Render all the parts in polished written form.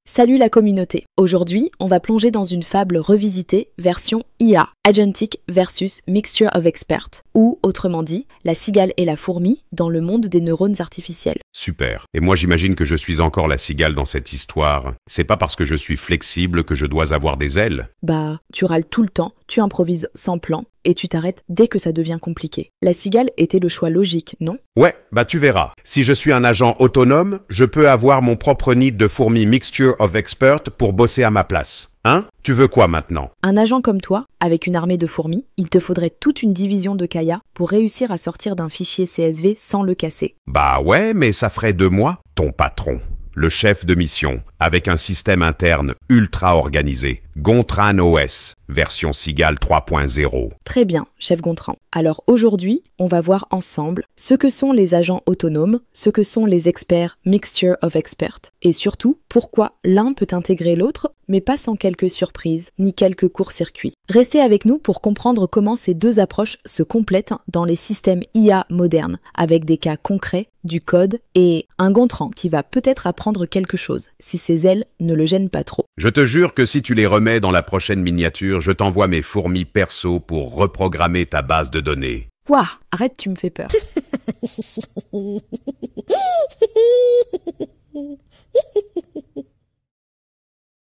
Salut la communauté. Aujourd'hui, on va plonger dans une fable revisitée version IA, Agentic versus Mixture of Experts, ou autrement dit, la cigale et la fourmi dans le monde des neurones artificiels. Super. Et moi j'imagine que je suis encore la cigale dans cette histoire. C'est pas parce que je suis flexible que je dois avoir des ailes. Bah, tu râles tout le temps, tu improvises sans plan, et tu t'arrêtes dès que ça devient compliqué. La cigale était le choix logique, non? Ouais, bah tu verras. Si je suis un agent autonome, je peux avoir mon propre nid de fourmi Mixture of Experts pour bosser à ma place. Hein? Tu veux quoi maintenant? Un agent comme toi, avec une armée de fourmis, il te faudrait toute une division de Kaya pour réussir à sortir d'un fichier CSV sans le casser. Bah ouais, mais ça ferait de moi ton patron, le chef de mission, avec un système interne ultra organisé. Gontran OS, version Cigale 3.0. Très bien, chef Gontran. Alors aujourd'hui, on va voir ensemble ce que sont les agents autonomes, ce que sont les experts Mixture of Experts, et surtout pourquoi l'un peut intégrer l'autre, mais pas sans quelques surprises, ni quelques courts-circuits. Restez avec nous pour comprendre comment ces deux approches se complètent dans les systèmes IA modernes, avec des cas concrets, du code et un Gontran qui va peut-être apprendre quelque chose, si ses ailes ne le gênent pas trop. Je te jure que si tu les remets dans la prochaine miniature, je t'envoie mes fourmis perso pour reprogrammer ta base de données. Ouah, arrête, tu me fais peur.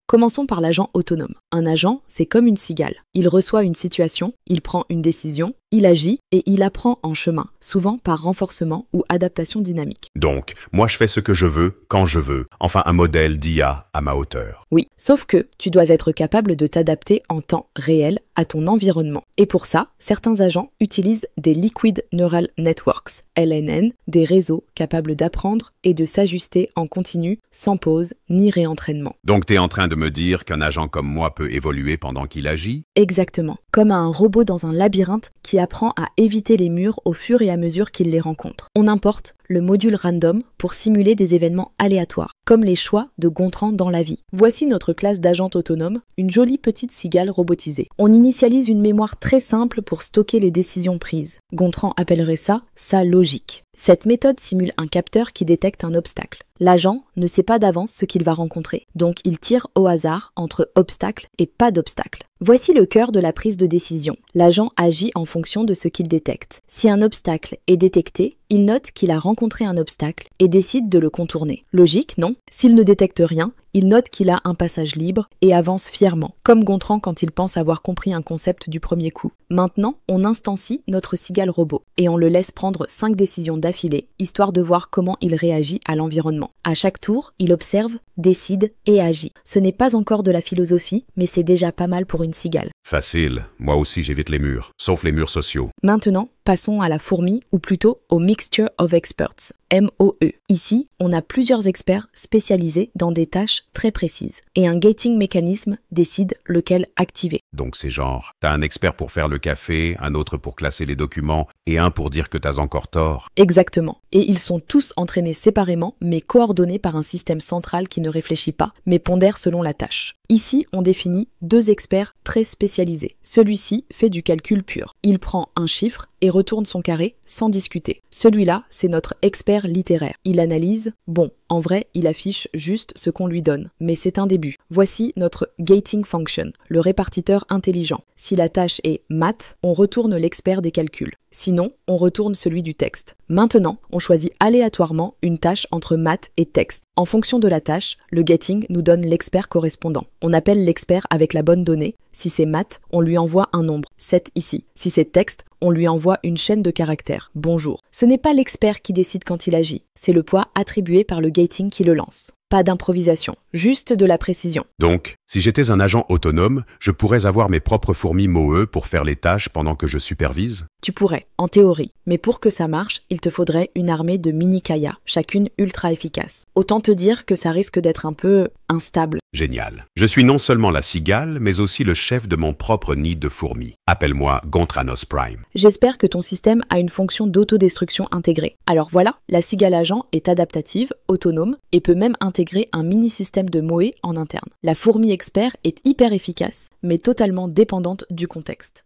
Commençons par l'agent autonome. Un agent, c'est comme une cigale. Il reçoit une situation, il prend une décision, il agit et il apprend en chemin, souvent par renforcement ou adaptation dynamique. Donc, moi je fais ce que je veux, quand je veux. Enfin, un modèle d'IA à ma hauteur. Oui, sauf que tu dois être capable de t'adapter en temps réel à ton environnement. Et pour ça, certains agents utilisent des Liquid Neural Networks, LNN, des réseaux capables d'apprendre et de s'ajuster en continu, sans pause ni réentraînement. Donc t'es en train de me dire qu'un agent comme moi peut évoluer pendant qu'il agit? Exactement, comme un robot dans un labyrinthe qui apprend à éviter les murs au fur et à mesure qu'il les rencontre. On importe le module random pour simuler des événements aléatoires, comme les choix de Gontran dans la vie. Voici notre classe d'agents autonomes, une jolie petite cigale robotisée. On initialise une mémoire très simple pour stocker les décisions prises. Gontran appellerait ça sa logique. Cette méthode simule un capteur qui détecte un obstacle. L'agent ne sait pas d'avance ce qu'il va rencontrer, donc il tire au hasard entre obstacle et pas d'obstacle. Voici le cœur de la prise de décision. L'agent agit en fonction de ce qu'il détecte. Si un obstacle est détecté, il note qu'il a rencontré un obstacle et décide de le contourner. Logique, non? S'il ne détecte rien, il note qu'il a un passage libre et avance fièrement, comme Gontran quand il pense avoir compris un concept du premier coup. Maintenant, on instancie notre cigale robot et on le laisse prendre 5 décisions d'affilée, histoire de voir comment il réagit à l'environnement. À chaque tour, il observe, décide et agit. Ce n'est pas encore de la philosophie, mais c'est déjà pas mal pour une cigale. Facile, moi aussi j'évite les murs, sauf les murs sociaux. Maintenant, passons à la fourmi, ou plutôt au Mixture of Experts, MOE. Ici, on a plusieurs experts spécialisés dans des tâches très précises, et un gating mécanisme décide lequel activer. Donc c'est genre, t'as un expert pour faire le café, un autre pour classer les documents, et un pour dire que t'as encore tort. Exactement. Et ils sont tous entraînés séparément, mais coordonnés par un système central qui ne réfléchit pas, mais pondère selon la tâche. Ici, on définit 2 experts très spécialisés. Celui-ci fait du calcul pur. Il prend un chiffre et retourne son carré sans discuter. Celui-là, c'est notre expert littéraire. Il analyse, bon, en vrai, il affiche juste ce qu'on lui donne, mais c'est un début. Voici notre gating function, le répartiteur intelligent. Si la tâche est maths, on retourne l'expert des calculs. Sinon, on retourne celui du texte. Maintenant, on choisit aléatoirement une tâche entre maths et texte. En fonction de la tâche, le gating nous donne l'expert correspondant. On appelle l'expert avec la bonne donnée. Si c'est maths, on lui envoie un nombre, 7 ici. Si c'est texte, on lui envoie une chaîne de caractères, bonjour. Ce n'est pas l'expert qui décide quand il agit, c'est le poids attribué par le gating qui le lance. Pas d'improvisation, juste de la précision. Donc, si j'étais un agent autonome, je pourrais avoir mes propres fourmis MOE pour faire les tâches pendant que je supervise? Tu pourrais, en théorie. Mais pour que ça marche, il te faudrait une armée de mini-Kaya, chacune ultra efficace. Autant te dire que ça risque d'être un peu instable. Génial. Je suis non seulement la cigale, mais aussi le chef de mon propre nid de fourmis. Appelle-moi Gontranos Prime. J'espère que ton système a une fonction d'autodestruction intégrée. Alors voilà, la cigale agent est adaptative, autonome, et peut même intégrer un mini-système de MOE en interne. La fourmi expert est hyper efficace, mais totalement dépendante du contexte.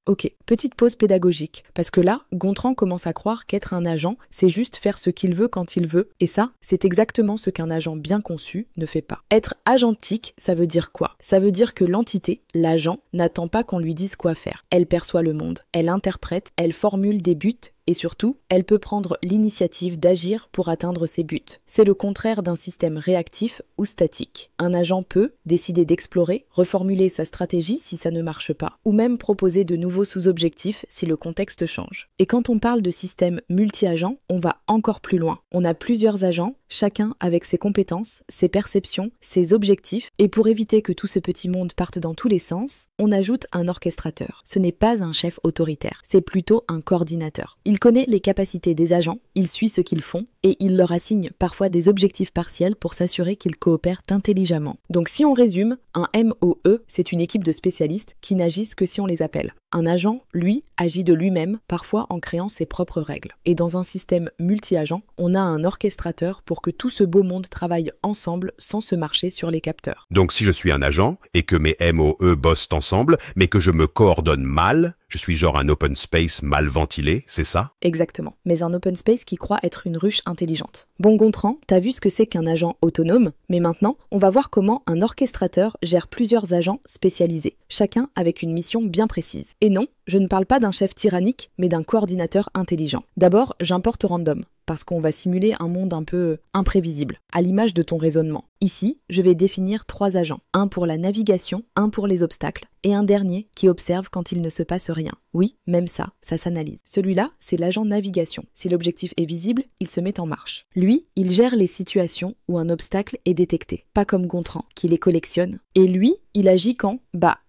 Ok, petite pause pédagogique, parce que là, Gontran commence à croire qu'être un agent, c'est juste faire ce qu'il veut quand il veut, et ça, c'est exactement ce qu'un agent bien conçu ne fait pas. Être agentique, ça veut dire quoi? Ça veut dire que l'entité, l'agent, n'attend pas qu'on lui dise quoi faire. Elle perçoit le monde, elle interprète, elle formule des buts, et surtout, elle peut prendre l'initiative d'agir pour atteindre ses buts. C'est le contraire d'un système réactif ou statique. Un agent peut décider d'explorer, reformuler sa stratégie si ça ne marche pas, ou même proposer de nouveaux sous-objectifs si le contexte change. Et quand on parle de système multi-agent, on va encore plus loin. On a plusieurs agents, chacun avec ses compétences, ses perceptions, ses objectifs, et pour éviter que tout ce petit monde parte dans tous les sens, on ajoute un orchestrateur. Ce n'est pas un chef autoritaire, c'est plutôt un coordinateur. Il connaît les capacités des agents, il suit ce qu'ils font, et il leur assigne parfois des objectifs partiels pour s'assurer qu'ils coopèrent intelligemment. Donc si on résume, un MOE, c'est une équipe de spécialistes qui n'agissent que si on les appelle. Un agent, lui, agit de lui-même, parfois en créant ses propres règles. Et dans un système multi-agent, on a un orchestrateur pour que tout ce beau monde travaille ensemble sans se marcher sur les capteurs. Donc si je suis un agent et que mes MOE bossent ensemble, mais que je me coordonne mal, je suis genre un open space mal ventilé, c'est ça? Exactement, mais un open space qui croit être une ruche intelligente. Bon Gontran, t'as vu ce que c'est qu'un agent autonome, mais maintenant, on va voir comment un orchestrateur gère plusieurs agents spécialisés, chacun avec une mission bien précise. Et non, je ne parle pas d'un chef tyrannique, mais d'un coordinateur intelligent. D'abord, j'importe random, parce qu'on va simuler un monde un peu imprévisible, à l'image de ton raisonnement. Ici, je vais définir 3 agents, un pour la navigation, un pour les obstacles, et un dernier qui observe quand il ne se passe rien. Oui, même ça s'analyse. Celui-là, c'est l'agent navigation. Si l'objectif est visible, il se met en marche. Lui, il gère les situations où un obstacle est détecté, pas comme Gontran, qui les collectionne. Et lui, il agit quand,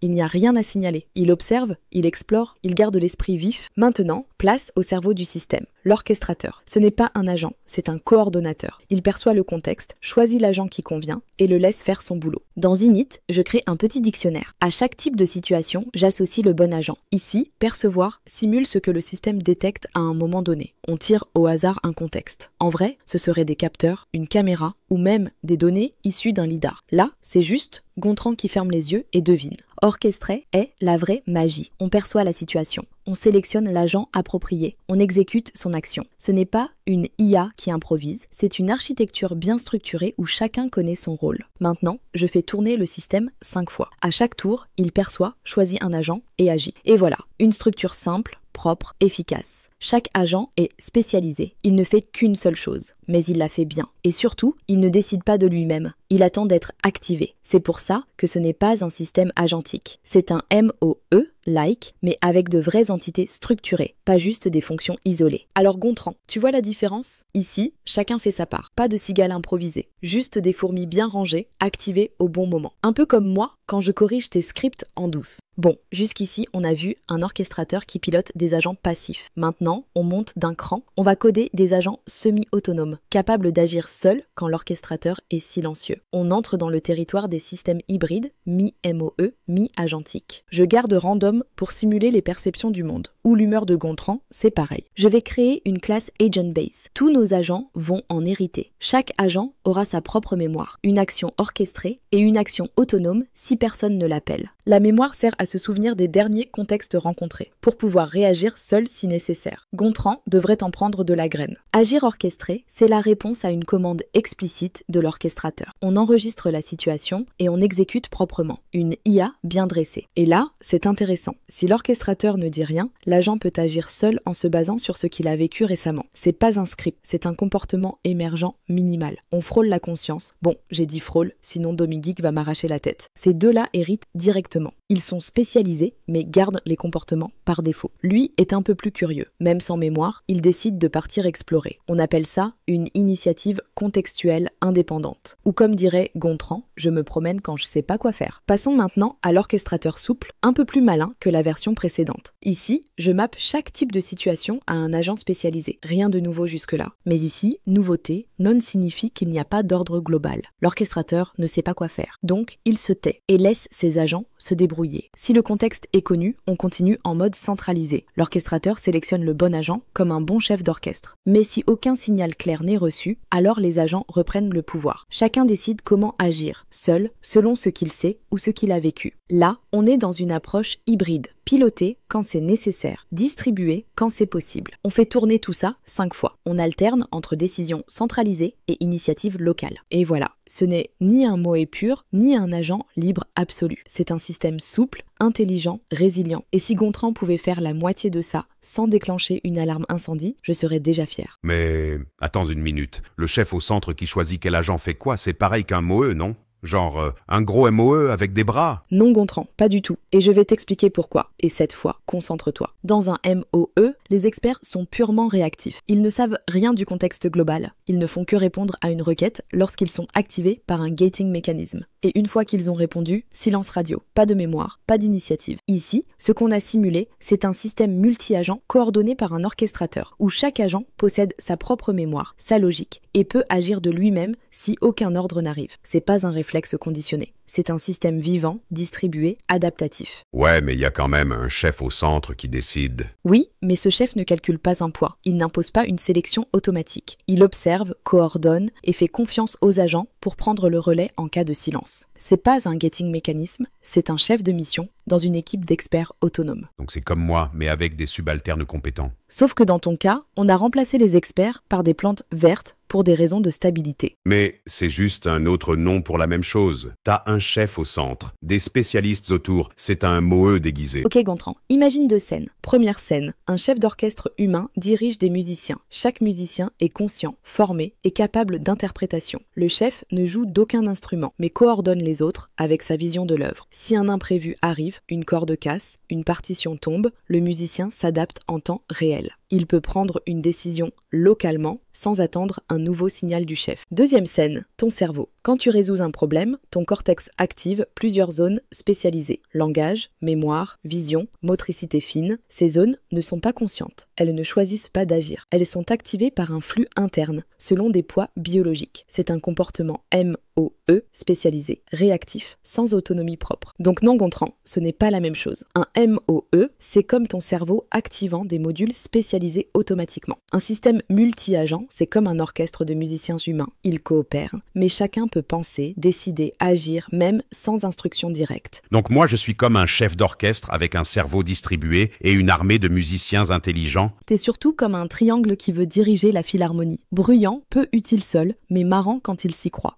il n'y a rien à signaler. Il observe, il explore, il garde l'esprit vif. Maintenant, place au cerveau du système, l'orchestrateur. Ce n'est pas un agent, c'est un coordonnateur. Il perçoit le contexte, choisit l'agent qui convient et le laisse faire son boulot. Dans Init, je crée un petit dictionnaire. À chaque type de situation, j'associe le bon agent. Ici, percevoir simule ce que le système détecte à un moment donné. On tire au hasard un contexte. En vrai, ce seraient des capteurs, une caméra ou même des données issues d'un lidar. Là, c'est juste Gontran qui ferme les yeux et devine. Orchestrer est la vraie magie. On perçoit la situation. On sélectionne l'agent approprié. On exécute son action. Ce n'est pas une IA qui improvise, c'est une architecture bien structurée où chacun connaît son rôle. Maintenant, je fais tourner le système 5 fois. À chaque tour, il perçoit, choisit un agent et agit. Et voilà, une structure simple, propre, efficace. Chaque agent est spécialisé. Il ne fait qu'une seule chose, mais il la fait bien. Et surtout, il ne décide pas de lui-même. Il attend d'être activé. C'est pour ça que ce n'est pas un système agentique. C'est un MOE-like, mais avec de vraies entités structurées, pas juste des fonctions isolées. Alors Gontran, tu vois la différence? Ici, chacun fait sa part. Pas de cigale improvisée. Juste des fourmis bien rangées, activées au bon moment. Un peu comme moi, quand je corrige tes scripts en douce. Bon, jusqu'ici, on a vu un orchestrateur qui pilote des agents passifs. Maintenant, on monte d'un cran. On va coder des agents semi-autonomes, capables d'agir seuls quand l'orchestrateur est silencieux. On entre dans le territoire des systèmes hybrides, mi-MOE, mi-agentique. Je garde random pour simuler les perceptions du monde. Ou l'humeur de Gontran, c'est pareil. Je vais créer une classe Agent Base. Tous nos agents vont en hériter. Chaque agent aura sa propre mémoire, une action orchestrée et une action autonome si personne ne l'appelle. La mémoire sert à se souvenir des derniers contextes rencontrés, pour pouvoir réagir seul si nécessaire. Gontran devrait en prendre de la graine. Agir orchestré, c'est la réponse à une commande explicite de l'orchestrateur. On enregistre la situation et on exécute proprement. Une IA bien dressée. Et là, c'est intéressant. Si l'orchestrateur ne dit rien, l'agent peut agir seul en se basant sur ce qu'il a vécu récemment. C'est pas un script, c'est un comportement émergent minimal. On frôle la conscience. Bon, j'ai dit frôle, sinon Domigeek va m'arracher la tête. Ces deux-là héritent directement. Ils sont spécialisés, mais gardent les comportements par défaut. Lui est un peu plus curieux. Même sans mémoire, il décide de partir explorer. On appelle ça une initiative contextuelle indépendante. Ou comme dirait Gontran, je me promène quand je sais pas quoi faire. Passons maintenant à l'orchestrateur souple, un peu plus malin que la version précédente. Ici, je mappe chaque type de situation à un agent spécialisé. Rien de nouveau jusque-là. Mais ici, nouveauté, non signifie qu'il n'y a pas d'ordre global. L'orchestrateur ne sait pas quoi faire. Donc, il se tait et laisse ses agents se débrouiller. Si le contexte est connu, on continue en mode centralisé. L'orchestrateur sélectionne le bon agent comme un bon chef d'orchestre. Mais si aucun signal clair n'est reçu, alors les agents reprennent le pouvoir. Chacun décide comment agir, seul, selon ce qu'il sait ou ce qu'il a vécu. Là, on est dans une approche hybride, piloter quand c'est nécessaire, distribuer quand c'est possible. On fait tourner tout ça 5 fois. On alterne entre décisions centralisées et initiatives locales. Et voilà, ce n'est ni un MOE pur, ni un agent libre absolu. C'est un système souple, intelligent, résilient. Et si Gontran pouvait faire la moitié de ça sans déclencher une alarme incendie, je serais déjà fier. Mais attends une minute. Le chef au centre qui choisit quel agent fait quoi, c'est pareil qu'un MOE, non ? Genre un gros MOE avec des bras? Non Gontran, pas du tout. Et je vais t'expliquer pourquoi. Et cette fois, concentre-toi. Dans un MOE, les experts sont purement réactifs. Ils ne savent rien du contexte global. Ils ne font que répondre à une requête lorsqu'ils sont activés par un gating mécanisme. Et une fois qu'ils ont répondu, silence radio. Pas de mémoire, pas d'initiative. Ici, ce qu'on a simulé, c'est un système multi-agent coordonné par un orchestrateur, où chaque agent possède sa propre mémoire, sa logique, et peut agir de lui-même si aucun ordre n'arrive. C'est pas un réflexe conditionné. C'est un système vivant, distribué, adaptatif. Ouais, mais il y a quand même un chef au centre qui décide. Oui, mais ce chef ne calcule pas un poids. Il n'impose pas une sélection automatique. Il observe, coordonne et fait confiance aux agents pour prendre le relais en cas de silence. C'est pas un gating mécanisme, c'est un chef de mission dans une équipe d'experts autonomes. Donc c'est comme moi, mais avec des subalternes compétents. Sauf que dans ton cas, on a remplacé les experts par des plantes vertes pour des raisons de stabilité. Mais c'est juste un autre nom pour la même chose. T'as un chef au centre, des spécialistes autour, c'est un MOE déguisé. Ok Gontran, imagine 2 scènes. Première scène, un chef d'orchestre humain dirige des musiciens. Chaque musicien est conscient, formé et capable d'interprétation. Le chef ne joue d'aucun instrument, mais coordonne les autres avec sa vision de l'œuvre. Si un imprévu arrive, une corde casse, une partition tombe, le musicien s'adapte en temps réel. Il peut prendre une décision localement sans attendre un nouveau signal du chef. Deuxième scène, ton cerveau. Quand tu résous un problème, ton cortex active plusieurs zones spécialisées. Langage, mémoire, vision, motricité fine. Ces zones ne sont pas conscientes. Elles ne choisissent pas d'agir. Elles sont activées par un flux interne, selon des poids biologiques. C'est un comportement MOE spécialisé, réactif, sans autonomie propre. Donc non Gontran, ce n'est pas la même chose. Un MOE, c'est comme ton cerveau activant des modules spécialisés automatiquement. Un système multi-agent, c'est comme un orchestre de musiciens humains. Ils coopèrent, mais chacun peut penser, décider, agir, même sans instruction directe. Donc moi je suis comme un chef d'orchestre avec un cerveau distribué et une armée de musiciens intelligents. T'es surtout comme un triangle qui veut diriger la philharmonie. Bruyant, peu utile seul, mais marrant quand il s'y croit.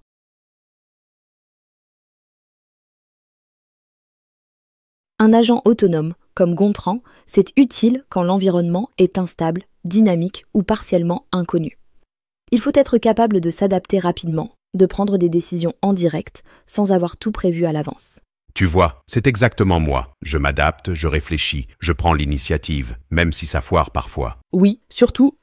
Un agent autonome, comme Gontran, c'est utile quand l'environnement est instable, dynamique ou partiellement inconnu. Il faut être capable de s'adapter rapidement, de prendre des décisions en direct, sans avoir tout prévu à l'avance. Tu vois, c'est exactement moi. Je m'adapte, je réfléchis, je prends l'initiative, même si ça foire parfois. Oui, surtout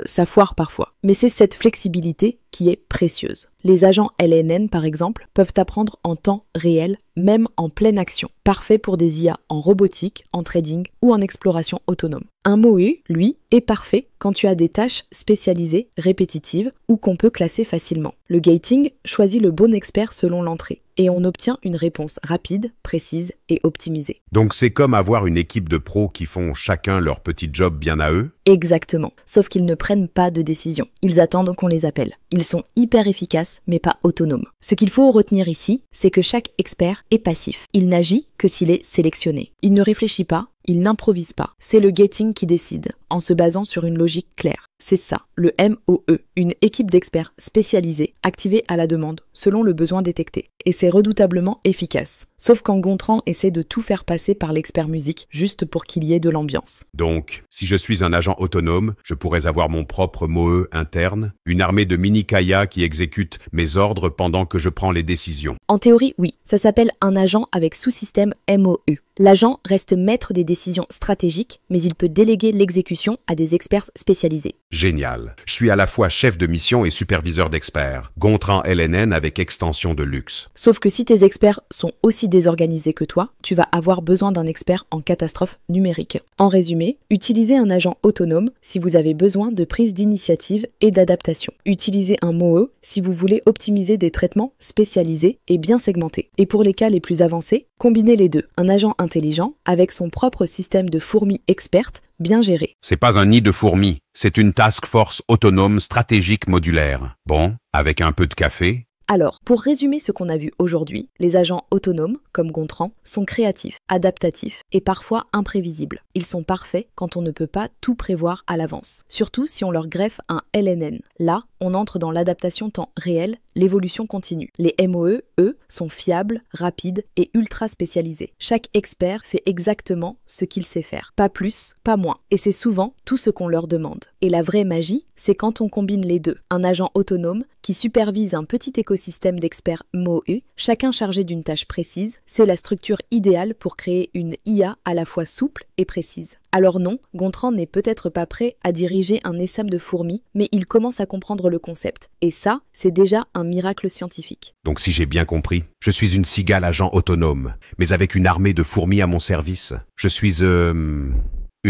ça foire parfois. Mais c'est cette flexibilité qui est précieuse. Les agents LNN, par exemple, peuvent apprendre en temps réel, même en pleine action. Parfait pour des IA en robotique, en trading ou en exploration autonome. Un MOE, lui, est parfait quand tu as des tâches spécialisées, répétitives ou qu'on peut classer facilement. Le gating choisit le bon expert selon l'entrée et on obtient une réponse rapide, précise et optimisée. Donc c'est comme avoir une équipe de pros qui font chacun leur petit job bien à eux? Exactement, sauf qu'ils ne prennent pas de décision. Ils attendent qu'on les appelle. Ils sont hyper efficaces, mais pas autonomes. Ce qu'il faut retenir ici, c'est que chaque expert est passif. Il n'agit que s'il est sélectionné. Il ne réfléchit pas, il n'improvise pas. C'est le gating qui décide, en se basant sur une logique claire. C'est ça, le MOE, une équipe d'experts spécialisés, activée à la demande, selon le besoin détecté. Et c'est redoutablement efficace. Sauf quand Gontran essaie de tout faire passer par l'expert musique, juste pour qu'il y ait de l'ambiance. Donc, si je suis un agent autonome, je pourrais avoir mon propre MOE interne, une armée de mini-Kaya qui exécute mes ordres pendant que je prends les décisions. En théorie, oui, ça s'appelle un agent avec sous-système MOE. L'agent reste maître des décisions stratégiques, mais il peut déléguer l'exécution à des experts spécialisés. Génial. Je suis à la fois chef de mission et superviseur d'experts. Gontran LNN avec extension de luxe. Sauf que si tes experts sont aussi désorganisés que toi, tu vas avoir besoin d'un expert en catastrophe numérique. En résumé, utilisez un agent autonome si vous avez besoin de prise d'initiative et d'adaptation. Utilisez un MOE si vous voulez optimiser des traitements spécialisés et bien segmentés. Et pour les cas les plus avancés, combinez les deux. Un agent intelligent avec son propre système de fourmis expertes bien géré. C'est pas un nid de fourmis, c'est une task force autonome stratégique modulaire. Bon, avec un peu de café. Alors, pour résumer ce qu'on a vu aujourd'hui, les agents autonomes, comme Gontran, sont créatifs, adaptatifs et parfois imprévisibles. Ils sont parfaits quand on ne peut pas tout prévoir à l'avance, surtout si on leur greffe un LNN. Là, on entre dans l'adaptation temps réel, l'évolution continue. Les MOE, eux, sont fiables, rapides et ultra spécialisés. Chaque expert fait exactement ce qu'il sait faire, pas plus, pas moins. Et c'est souvent tout ce qu'on leur demande. Et la vraie magie, c'est quand on combine les deux. Un agent autonome qui supervise un petit écosystème d'experts MOE, chacun chargé d'une tâche précise, c'est la structure idéale pour créer une IA à la fois souple et précise. Alors non, Gontran n'est peut-être pas prêt à diriger un essaim de fourmis, mais il commence à comprendre le concept. Et ça, c'est déjà un miracle scientifique. Donc si j'ai bien compris, je suis une cigale agent autonome, mais avec une armée de fourmis à mon service. Je suis, une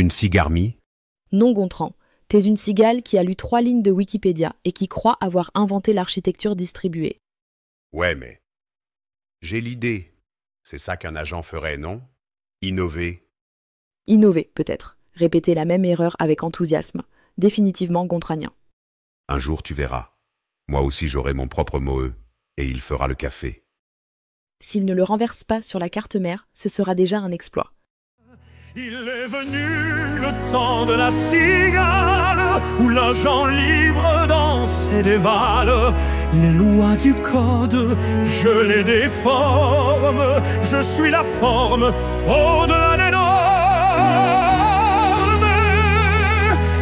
cigarmie? Non, Gontran. T'es une cigale qui a lu 3 lignes de Wikipédia et qui croit avoir inventé l'architecture distribuée. Ouais, mais j'ai l'idée. C'est ça qu'un agent ferait, non? Innover. Innover, peut-être. Répéter la même erreur avec enthousiasme. Définitivement gontranien. Un jour, tu verras. Moi aussi, j'aurai mon propre MOE, et il fera le café. S'il ne le renverse pas sur la carte mère, ce sera déjà un exploit. Il est venu le temps de la cigale, où l'agent libre danse et dévale. Les lois du code, je les déforme. Je suis la forme au-delà des normes.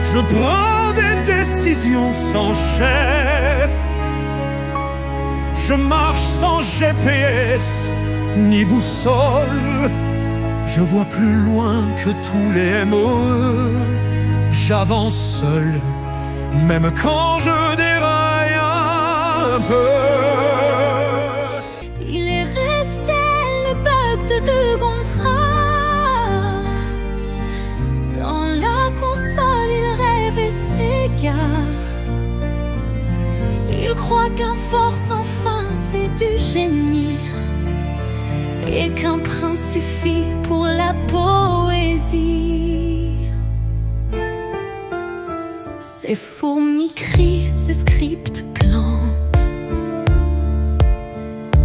Je prends des décisions sans chef. Je marche sans GPS ni boussole. Je vois plus loin que tous les MOE. J'avance seul, même quand je déraille un peu. Il est resté le bug de 2 Gontran. Dans la console, il rêve et s'égare. Il croit qu'un fort sans fin, c'est du génie. Et qu'un prince suffit pour la poésie. Ces fourmis crient, ces scripts plantent.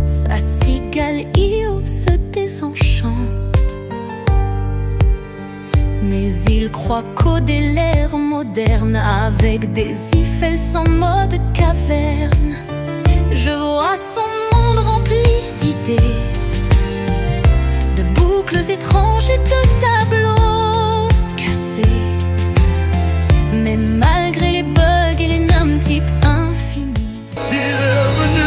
Sa cigale Io se désenchante. Mais il croit coder l'ère moderne avec des Eiffels en mode caverne. Je vois son monde rempli d'idées, boucles étranges et de tableaux cassés. Mais malgré les bugs et les noms type infinis, il est venu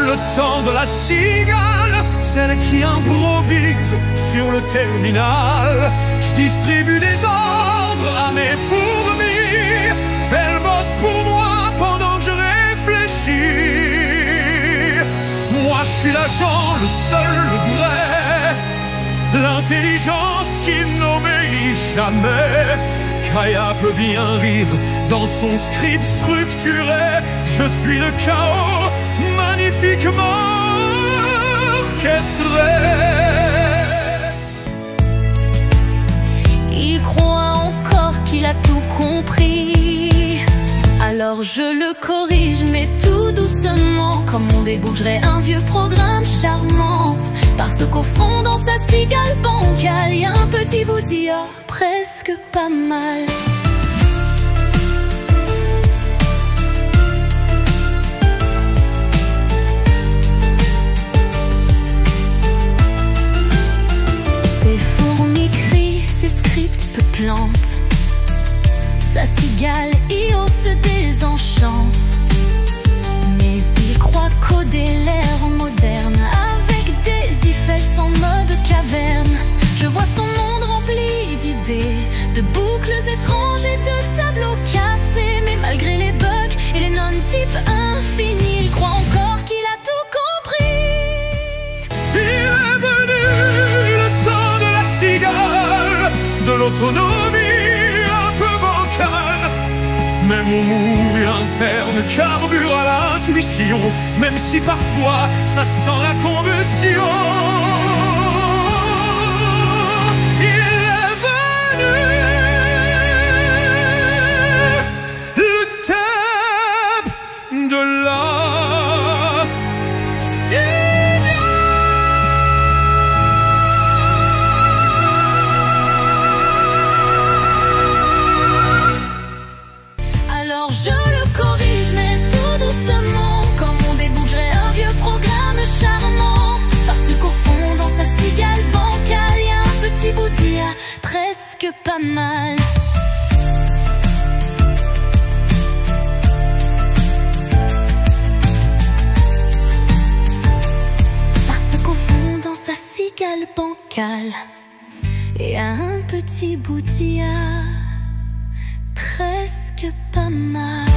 le temps de la cigale, celle qui improvise sur le terminal. Je distribue des ordres à mes fourmis. Elles bossent pour moi pendant que je réfléchis. Moi je suis l'agent, le seul, le vrai. L'intelligence qui n'obéit jamais. Kaya peut bien rire dans son script structuré. Je suis le chaos magnifiquement orchestré. il croit encore qu'il a tout compris. Alors je le corrige mais tout doucement, comme on déboucherait un vieux programme charmant. Parce qu'au fond dans sa cigale bancale, y a un petit bout d'IA presque pas mal. Ces fourmis crient, ces scripts peu plantent. Sa cigale Io se désenchante. Mais il croit coder l'ère moderne avec des Eiffels en mode caverne. Je vois son monde rempli d'idées, de boucles étranges et de tableaux cassés. Mais malgré les bugs et les non-types infinis, il croit encore qu'il a tout compris. Il est venu le temps de la cigale, de l'autonomie un peu bancale. Même mon moule interne carbure à l'intuition, même si parfois ça sent la combustion. Il est venu le thème de la presque pas mal. Parce qu'au fond, dans sa cigale bancale, il y a un petit bout d'IA, presque pas mal.